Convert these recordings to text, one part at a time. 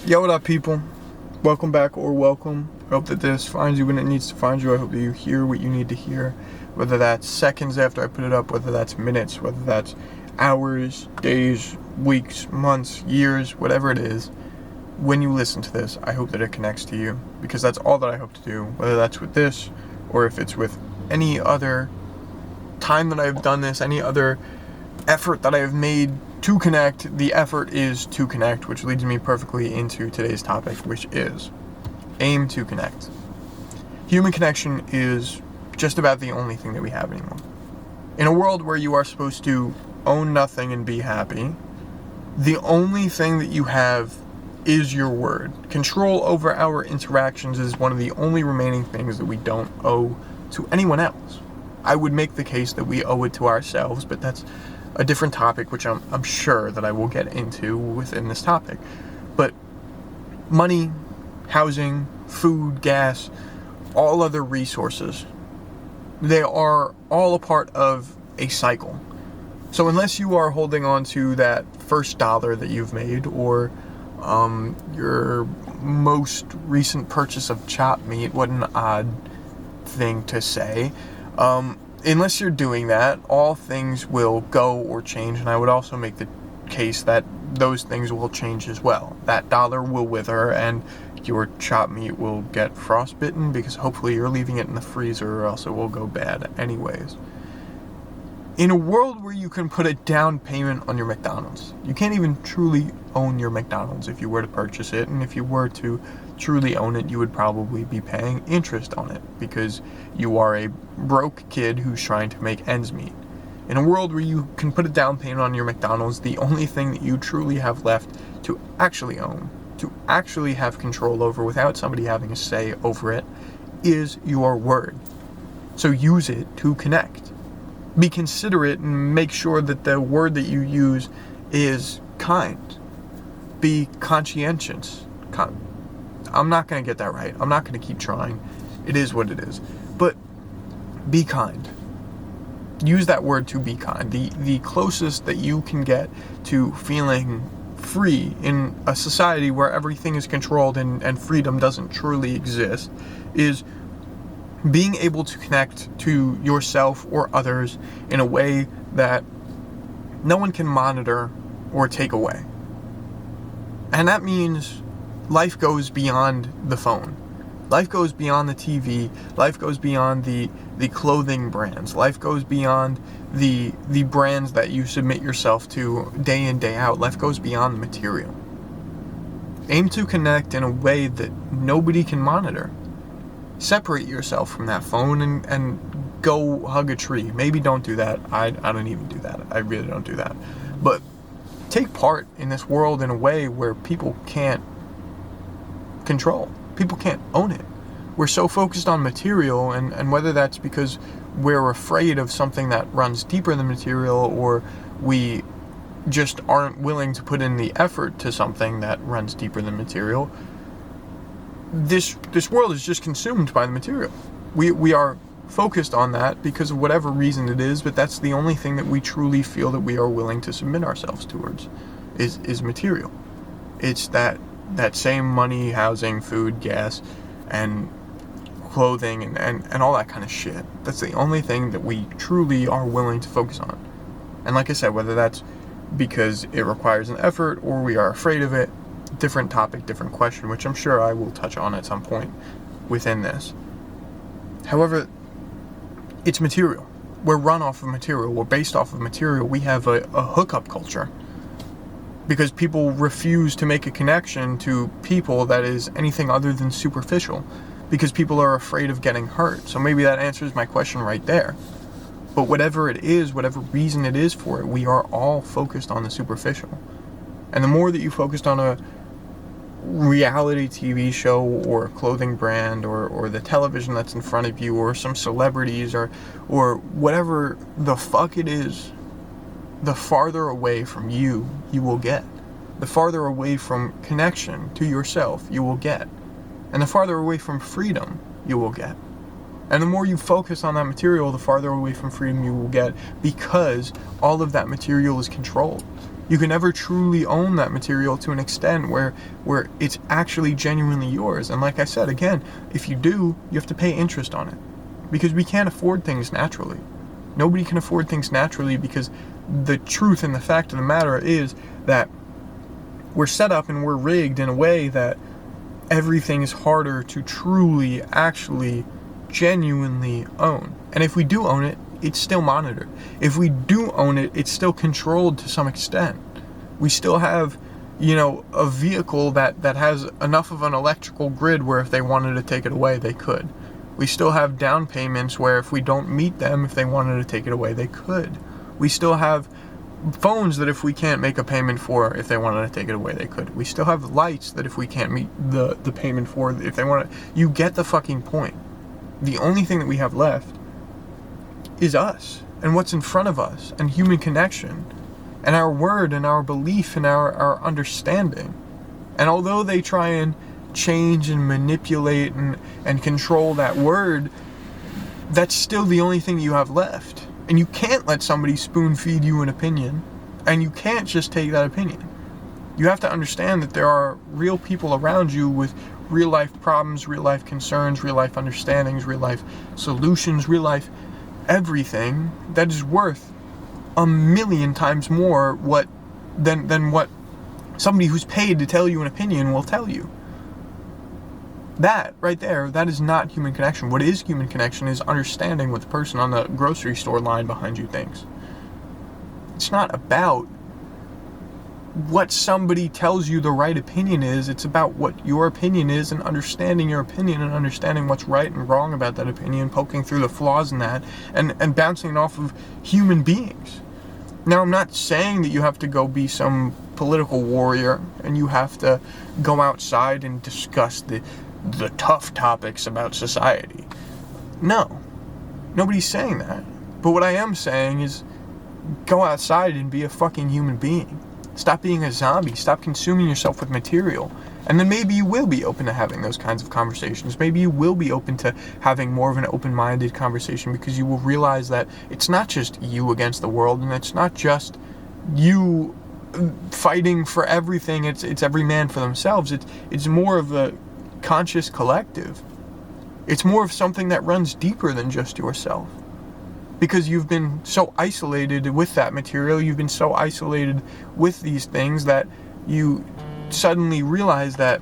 Yo, what up, people? Welcome back or welcome. I hope that this finds you when it needs to find you. I hope that you hear what you need to hear, whether that's seconds after I put it up, whether that's minutes, whether that's hours, days, weeks, months, years, whatever it is. When you listen to this, I hope that it connects to you, because that's all that I hope to do, whether that's with this or if it's with any other time that I've done this, any other effort that I have made to connect. The effort is to connect, which leads me perfectly into today's topic, which is aim to connect. Human connection is just about the only thing that we have anymore. In a world where you are supposed to own nothing and be happy, the only thing that you have is your word. Control over our interactions is one of the only remaining things that we don't owe to anyone else. I would make the case that we owe it to ourselves, but that's a different topic, which I'm sure that I will get into within this topic. But money, housing, food, gas, all other resources, they are all a part of a cycle. So unless you are holding on to that first dollar that you've made, or your most recent purchase of chopped meat, what an odd thing to say, unless you're doing that, all things will go or change, and I would also make the case that those things will change as well. That dollar will wither, and your chopped meat will get frostbitten, because hopefully you're leaving it in the freezer, or else it will go bad anyways. In a world where you can put a down payment on your McDonald's, you can't even truly own your McDonald's if you were to purchase it, and if you were to truly own it, you would probably be paying interest on it, because you are a broke kid who's trying to make ends meet. In a world where you can put a down payment on your McDonald's, the only thing that you truly have left to actually own, to actually have control over without somebody having a say over it, is your word. So use it to connect. Be considerate and make sure that the word that you use is kind. Be conscientious. I'm not going to get that right. I'm not going to keep trying. It is what it is. But be kind. Use that word to be kind. The closest that you can get to feeling free in a society where everything is controlled and freedom doesn't truly exist is being able to connect to yourself or others in a way that no one can monitor or take away. And that means life goes beyond the phone. Life goes beyond the TV. Life goes beyond the clothing brands. Life goes beyond the brands that you submit yourself to day in, day out. Life goes beyond the material. Aim to connect in a way that nobody can monitor. Separate yourself from that phone and go hug a tree. Maybe don't do that. I don't even do that. I really don't do that. But take part in this world in a way where people can't control. People can't own it. We're so focused on material, and whether that's because we're afraid of something that runs deeper than material, or we just aren't willing to put in the effort to something that runs deeper than material, this world is just consumed by the material. We are focused on that because of whatever reason it is, but that's the only thing that we truly feel that we are willing to submit ourselves towards is material. It's that same money, housing, food, gas, and clothing, and all that kind of shit. That's the only thing that we truly are willing to focus on. And like I said, whether that's because it requires an effort or we are afraid of it, different topic, different question, which I'm sure I will touch on at some point within this. However, it's material. We're run off of material. We're based off of material. We have a hookup culture because people refuse to make a connection to people that is anything other than superficial, because people are afraid of getting hurt. So maybe that answers my question right there. But whatever it is, whatever reason it is for it, we are all focused on the superficial. And the more that you focused on a reality TV show or a clothing brand or the television that's in front of you or some celebrities or whatever the fuck it is, the farther away from you will get. The farther away from connection to yourself you will get. And the farther away from freedom you will get. And the more you focus on that material, the farther away from freedom you will get, because all of that material is controlled. You can never truly own that material to an extent where it's actually genuinely yours. And like I said, again, if you do, you have to pay interest on it. Because we can't afford things naturally. Nobody can afford things naturally, because the truth and the fact of the matter is that we're set up and we're rigged in a way that everything is harder to truly, actually, genuinely own. And if we do own it, it's still monitored. If we do own it, it's still controlled to some extent. We still have, a vehicle that has enough of an electrical grid where if they wanted to take it away, they could. We still have down payments where if we don't meet them, if they wanted to take it away, they could. We still have phones that if we can't make a payment for, if they wanted to take it away, they could. We still have lights that if we can't meet the payment for, if they want to. You get the fucking point. The only thing that we have left is us and what's in front of us and human connection and our word and our belief and our understanding. And although they try and change and manipulate and control that word, that's still the only thing you have left. And you can't let somebody spoon feed you an opinion, and you can't just take that opinion. You have to understand that there are real people around you with real life problems, real life concerns, real life understandings, real life solutions, real life everything that is worth 1,000,000 times more than what somebody who's paid to tell you an opinion will tell you. That right there, that is not human connection. What is human connection is understanding what the person on the grocery store line behind you thinks. It's not about what somebody tells you the right opinion is. It's about what your opinion is and understanding your opinion and understanding what's right and wrong about that opinion, poking through the flaws in that and bouncing it off of human beings. Now, I'm not saying that you have to go be some political warrior and you have to go outside and discuss the tough topics about society. No, nobody's saying that. But what I am saying is go outside and be a fucking human being. Stop being a zombie. Stop consuming yourself with material. And then maybe you will be open to having those kinds of conversations. Maybe you will be open to having more of an open-minded conversation, because you will realize that it's not just you against the world, and it's not just you fighting for everything. It's every man for themselves. It's more of a conscious collective. It's more of something that runs deeper than just yourself. Because you've been so isolated with that material, you've been so isolated with these things that you suddenly realize that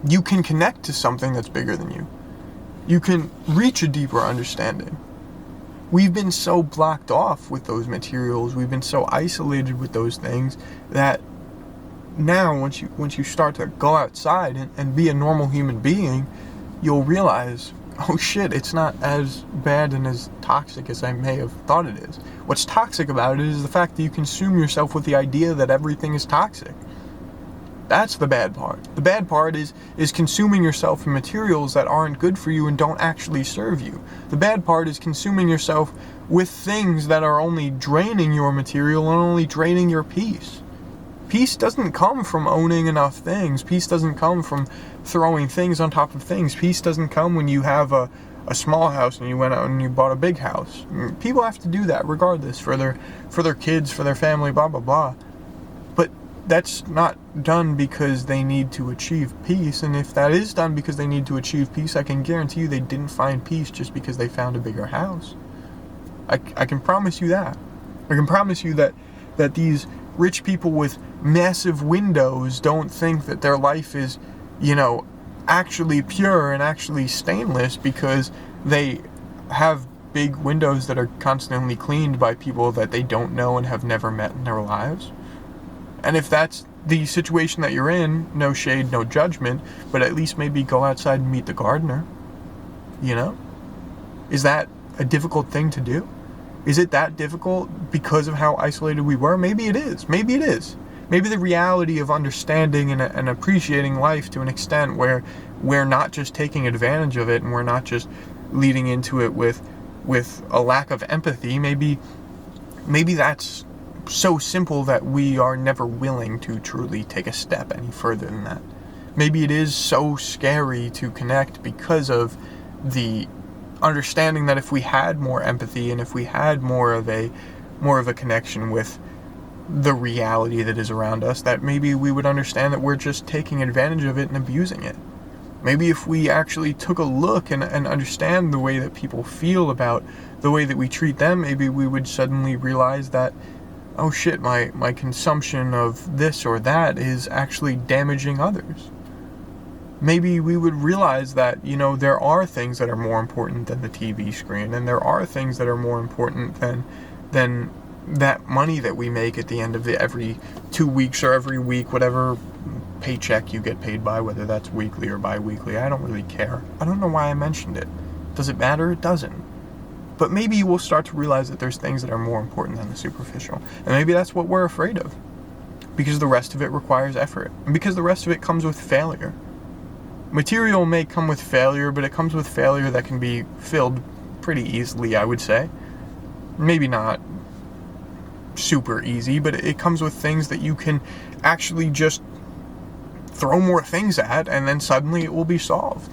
you can connect to something that's bigger than you. You can reach a deeper understanding. We've been so blocked off with those materials, we've been so isolated with those things, that now once you start to go outside and be a normal human being, you'll realize, oh shit, it's not as bad and as toxic as I may have thought it is. What's toxic about it is the fact that you consume yourself with the idea that everything is toxic. That's the bad part. The bad part is consuming yourself in materials that aren't good for you and don't actually serve you. The bad part is consuming yourself with things that are only draining your material and only draining your peace. Peace doesn't come from owning enough things. Peace doesn't come from throwing things on top of things. Peace doesn't come when you have a small house and you went out and you bought a big house. People have to do that regardless for their kids, for their family, blah, blah, blah. But that's not done because they need to achieve peace. And if that is done because they need to achieve peace, I can guarantee you they didn't find peace just because they found a bigger house. I can promise you that. I can promise you that these rich people with massive windows don't think that their life is, actually pure and actually stainless because they have big windows that are constantly cleaned by people that they don't know and have never met in their lives. And if that's the situation that you're in, no shade, no judgment, but at least maybe go outside and meet the gardener. Is that a difficult thing to do? Is it that difficult because of how isolated we were? Maybe it is. Maybe it is. Maybe the reality of understanding and appreciating life to an extent where we're not just taking advantage of it and we're not just leading into it with a lack of empathy. Maybe that's so simple that we are never willing to truly take a step any further than that. Maybe it is so scary to connect because of the understanding that if we had more empathy and if we had more of a connection with the reality that is around us, that maybe we would understand that we're just taking advantage of it and abusing it. Maybe if we actually took a look and understand the way that people feel about the way that we treat them, maybe we would suddenly realize that, oh shit, my consumption of this or that is actually damaging others. Maybe we would realize that, there are things that are more important than the TV screen, and there are things that are more important than that money that we make at the end of every 2 weeks or every week, whatever paycheck you get paid by, whether that's weekly or bi-weekly. I don't really care. I don't know why I mentioned it. Does it matter? It doesn't. But maybe you will start to realize that there's things that are more important than the superficial. And maybe that's what we're afraid of. Because the rest of it requires effort. And because the rest of it comes with failure. Material may come with failure, but it comes with failure that can be filled pretty easily, I would say. Maybe not super easy, but it comes with things that you can actually just throw more things at, and then suddenly it will be solved.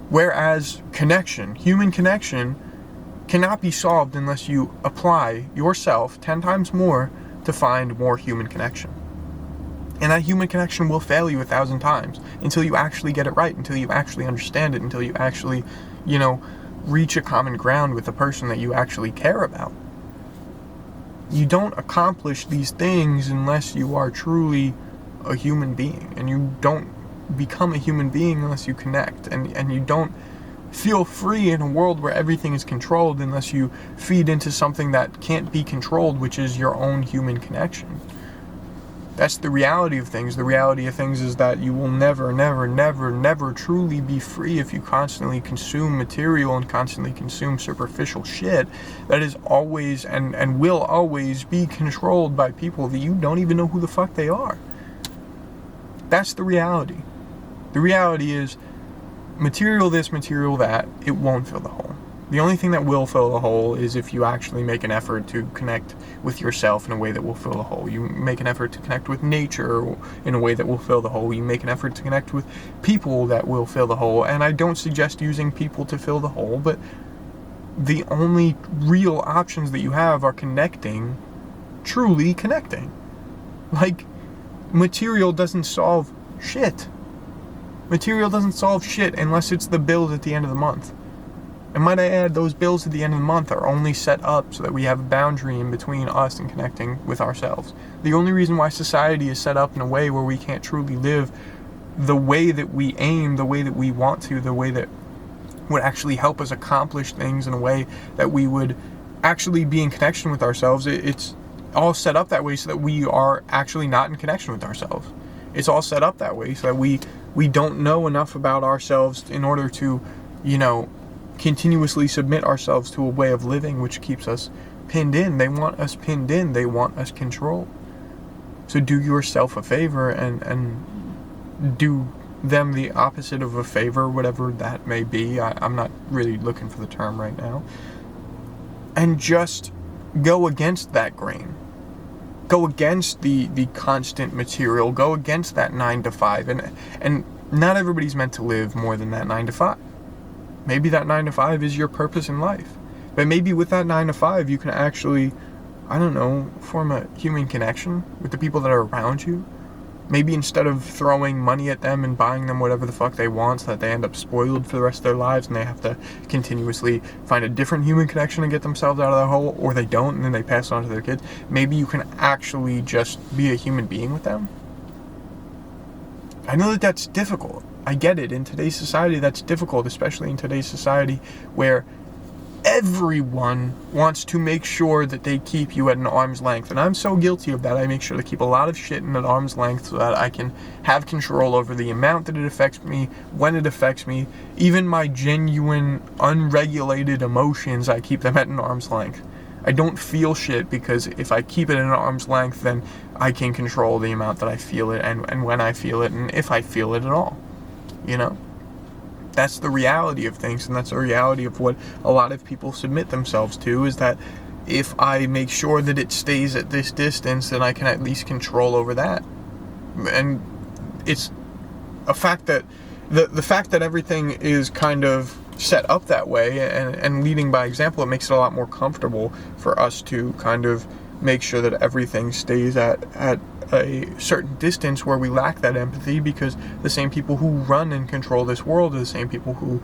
Whereas human connection, cannot be solved unless you apply yourself 10 times more to find more human connection. And that human connection will fail you 1,000 times until you actually get it right, until you actually understand it, until you actually, reach a common ground with the person that you actually care about. You don't accomplish these things unless you are truly a human being, and you don't become a human being unless you connect, and you don't feel free in a world where everything is controlled unless you feed into something that can't be controlled, which is your own human connection. That's the reality of things. The reality of things is that you will never, never, never, never truly be free if you constantly consume material and constantly consume superficial shit that is always and will always be controlled by people that you don't even know who the fuck they are. That's the reality. The reality is, material this, material that, it won't fill the hole. The only thing that will fill the hole is if you actually make an effort to connect with yourself in a way that will fill the hole. You make an effort to connect with nature in a way that will fill the hole. You make an effort to connect with people that will fill the hole. And I don't suggest using people to fill the hole, but the only real options that you have are connecting, truly connecting. Like, material doesn't solve shit. Material doesn't solve shit unless it's the bills at the end of the month. And might I add, those bills at the end of the month are only set up so that we have a boundary in between us and connecting with ourselves. The only reason why society is set up in a way where we can't truly live the way that we aim, the way that we want to, the way that would actually help us accomplish things in a way that we would actually be in connection with ourselves, it's all set up that way so that we are actually not in connection with ourselves. It's all set up that way so that we don't know enough about ourselves in order to, continuously submit ourselves to a way of living which keeps us pinned in. They want us pinned in. They want us controlled. So do yourself a favor and do them the opposite of a favor, whatever that may be. I'm not really looking for the term right now. And just go against that grain. Go against the constant material. Go against that 9 to 5. And not everybody's meant to live more than that 9 to 5. Maybe that 9 to 5 is your purpose in life. But maybe with that 9 to 5, you can actually, form a human connection with the people that are around you. Maybe instead of throwing money at them and buying them whatever the fuck they want so that they end up spoiled for the rest of their lives and they have to continuously find a different human connection to get themselves out of that hole, or they don't and then they pass it on to their kids, maybe you can actually just be a human being with them. I know that that's difficult. I get it. In today's society, that's difficult, especially in today's society where everyone wants to make sure that they keep you at an arm's length. And I'm so guilty of that. I make sure to keep a lot of shit in an arm's length so that I can have control over the amount that it affects me, when it affects me. Even my genuine, unregulated emotions, I keep them at an arm's length. I don't feel shit because if I keep it at an arm's length, then I can control the amount that I feel it and when I feel it and if I feel it at all. That's the reality of things, and that's the reality of what a lot of people submit themselves to, is that if I make sure that it stays at this distance, then I can at least control over that. And it's a fact that the fact that everything is kind of set up that way and leading by example, it makes it a lot more comfortable for us to kind of make sure that everything stays at a certain distance where we lack that empathy, because the same people who run and control this world are the same people who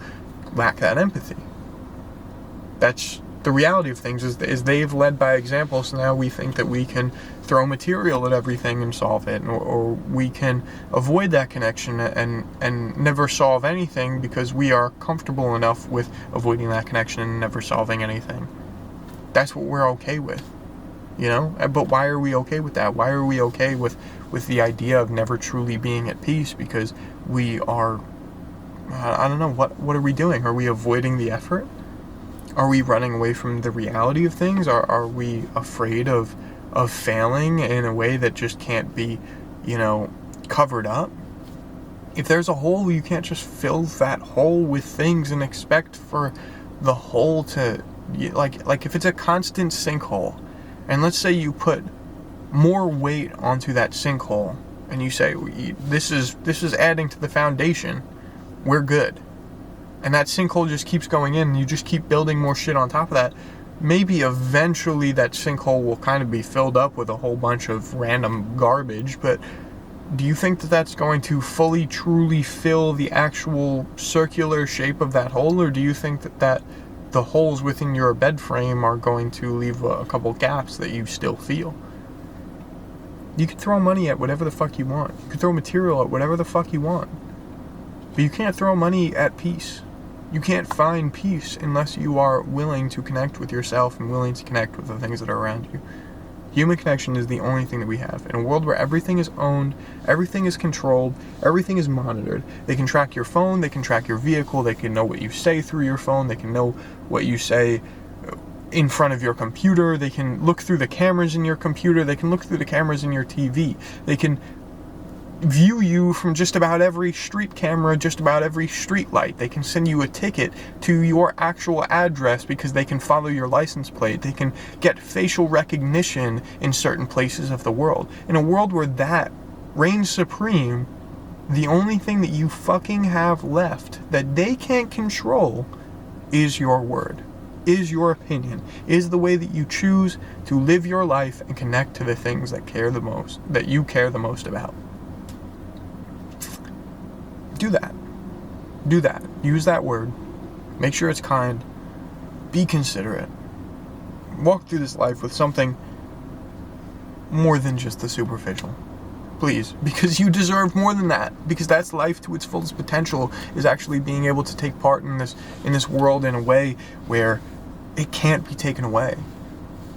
lack that empathy. That's the reality of things, is they've led by example, so now we think that we can throw material at everything and solve it, or we can avoid that connection and never solve anything because we are comfortable enough with avoiding that connection and never solving anything. That's what we're okay with, you know? But why are we okay with that? Why are we okay with the idea of never truly being at peace? Because we are, I don't know, what are we doing? Are we avoiding the effort? Are we running away from the reality of things? Are we afraid of failing in a way that just can't be, covered up? If there's a hole, you can't just fill that hole with things and expect for the hole to, like if it's a constant sinkhole, and let's say you put more weight onto that sinkhole, and you say, this is adding to the foundation, we're good. And that sinkhole just keeps going in, and you just keep building more shit on top of that, maybe eventually that sinkhole will kind of be filled up with a whole bunch of random garbage, but do you think that that's going to fully, truly fill the actual circular shape of that hole, or do you think that the holes within your bed frame are going to leave a couple gaps that you still feel? You can throw money at whatever the fuck you want. You can throw material at whatever the fuck you want. But you can't throw money at peace. You can't find peace unless you are willing to connect with yourself and willing to connect with the things that are around you. Human connection is the only thing that we have. In a world where everything is owned, everything is controlled, everything is monitored. They can track your phone, they can track your vehicle, they can know what you say through your phone, they can know what you say in front of your computer, they can look through the cameras in your computer, they can look through the cameras in your TV, they can view you from just about every street camera, just about every street light. They can send you a ticket to your actual address because they can follow your license plate. They can get facial recognition in certain places of the world. In a world where that reigns supreme, the only thing that you fucking have left that they can't control is your word, is your opinion, is the way that you choose to live your life and connect to the things that you care the most about. Do that. Use that word. Make sure it's kind. Be considerate. Walk through this life with something more than just the superficial. Please, because you deserve more than that. Because that's life to its fullest potential, is actually being able to take part in this world in a way where it can't be taken away.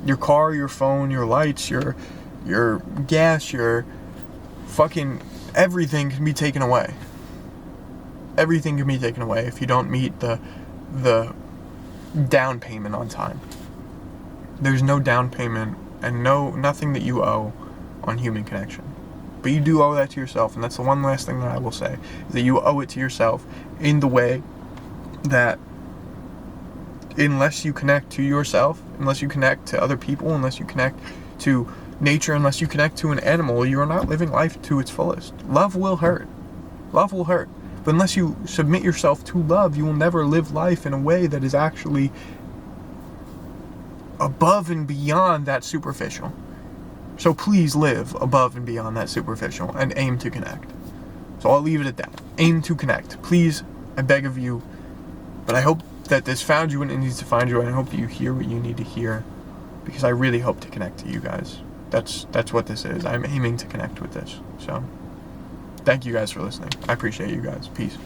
Your car, your phone, your lights, your gas, your fucking everything can be taken away. Everything can be taken away if you don't meet the down payment on time. There's no down payment and nothing that you owe on human connection. But you do owe that to yourself, and that's the one last thing that I will say, is that you owe it to yourself in the way that unless you connect to yourself, unless you connect to other people, unless you connect to nature, unless you connect to an animal, you are not living life to its fullest. Love will hurt. Love will hurt. But unless you submit yourself to love, you will never live life in a way that is actually above and beyond that superficial. So please live above and beyond that superficial and aim to connect. So I'll leave it at that. Aim to connect. Please, I beg of you. But I hope that this found you when it needs to find you, and I hope that you hear what you need to hear, because I really hope to connect to you guys. That's what this is. I'm aiming to connect with this. So thank you guys for listening. I appreciate you guys. Peace.